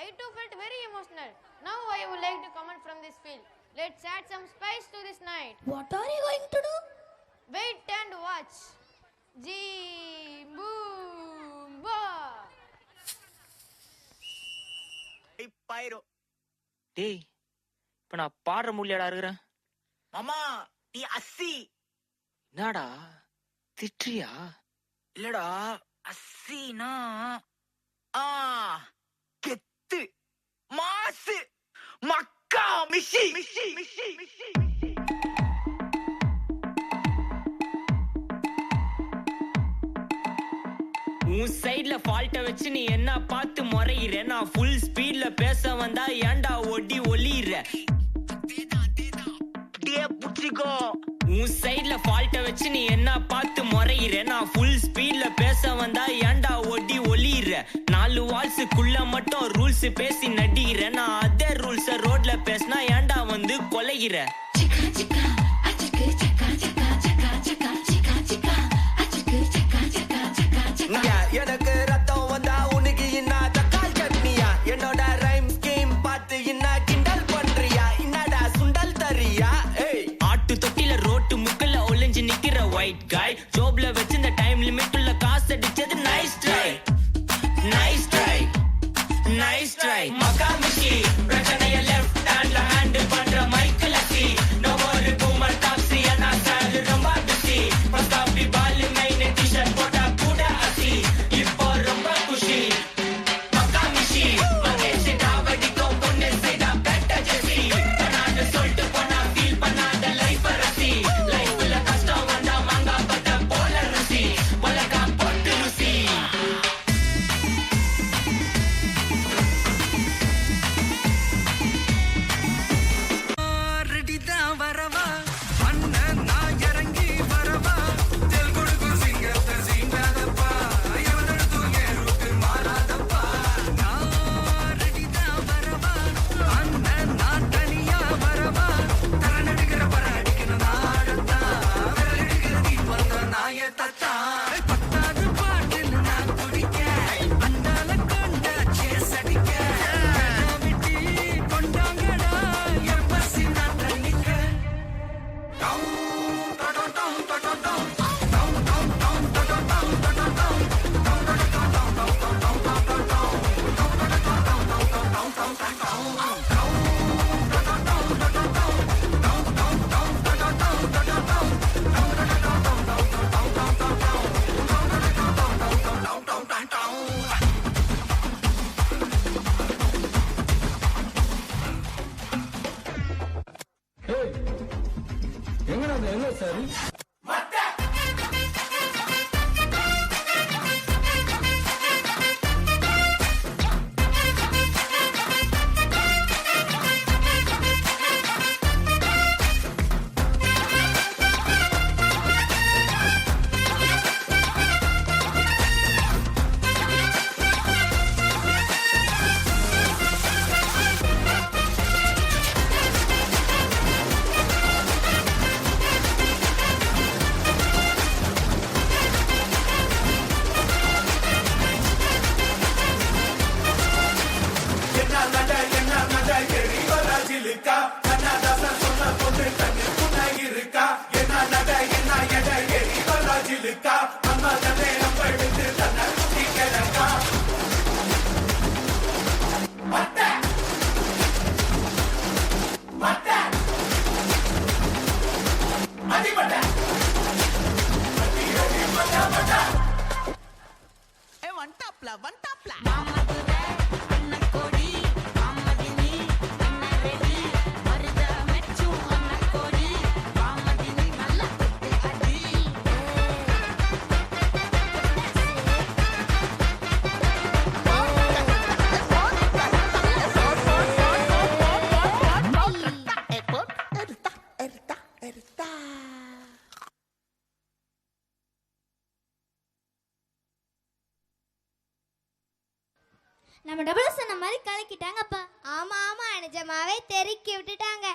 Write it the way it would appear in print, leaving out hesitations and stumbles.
I too felt very emotional. Now I would like to comment from this field. Let's add some spice to this night. What are you going to do? Wait and watch. Jee boom ba. பைரோ டேய் இப்ப நான் பாடுற முடியாடா இருக்கிறேன். மாமா நீ அஸ்ஸி. என்னடா திட்றியா? இல்லடா அஸ்ஸினா கெத்து மாசு மக்கா மிஷி மிஷி மிஷி மிஷி உன் சைடுல ஃபால்ட்ட வச்சு நீ என்ன பார்த்து முறையிற? நான் ஃபுல் ஸ்பீட்ல பேச வந்தா ஏன்டா ஒடி ஒளியிற? புடிச்சிக்கோ. உன் சைடுல ஃபால்ட்ட வச்சு நீ என்ன பார்த்து முறையிற? நான் ஃபுல் ஸ்பீட்ல பேச வந்தா ஏன்டா ஒடி ஒளியிற? 4 வால்ஸுக்குள்ள மட்டும் ரூல்ஸ் பேசி நடிக்கிற. நான் அதே ரூல்ஸ ரோட்ல பேசினா ஏன்டா வந்து கொலைகிற? எனக்கு ரத்தம் வந்தா உனக்கு என்ன தக்காளி சட்னியா? என்னோட ரைம் ஸ்கீம் பார்த்து என்ன கிண்டல் பண்றியா? என்னடா சுண்டல் தரியா? ஆட்டு தொட்டில ரோட்டு முக்கல்ல ஒளிஞ்சு நிக்கிற ஒயிட் காய். ஜோப்ல வச்சு இந்த டைம் லிமிட் உள்ள காசு அடிச்சது nice try nice try nice try. மகாமிஷி பிரச்சனைய லெஃப்ட் ஹேண்ட்ல ஹேண்டில் பண்ற மைக்கேல் லக்கி. நோ ஒரு பூமர் டாக்ஸி அண்ணா சார் ரொம்ப பிஸி. பஸ்டாப்பி பால் மெயின் டிஷர்ட் போட்டா கூட அசி. இப்போ ரொம்ப குஷி மகாமிஷி. மகேஷ் டாவடிக்கும் பொண்ணு செய்தா பெட்ட ஜெசி. பண்ணாத சொல்லிட்டு போனா ஃபீல் பண்ணாத லைஃப் ரசி. லைஃப்ல கஷ்டம் வந்தா மாங்கா பத்த போல ருசி. உலகா போட்டு ருசி. ரெடிதான் வரவா அண்ணன் நான் இறங்கி வரவா. தெல் கொடுக்கும் சிங்கத்தை சீண்டாதப்பா. எவனெடுத்தும் என் ரூட்டு மாறாதப்பா. நான் ரெடிதான் வரவா அண்ணன் நான் தனியா வரவா. தரன் எடுக்கிற பர அடிக்கிற நாடத்தா. விரல் எடுக்கிற நீ வந்த நாய தத்தா. பத்தாவது பாட்டில் நான் குடிக்க அண்டால கொண்ட சேஸ் அடிக்க. விட்டி கொண்டாங்கடா என் பசி நான் தள்ளிக்க. நம்ம டபுள் சொன்ன மாதிரி கலக்கிட்டாங்கப்பா. ஆமா ஆமா நிஜமாவே தெறிக்கி விட்டுட்டாங்க.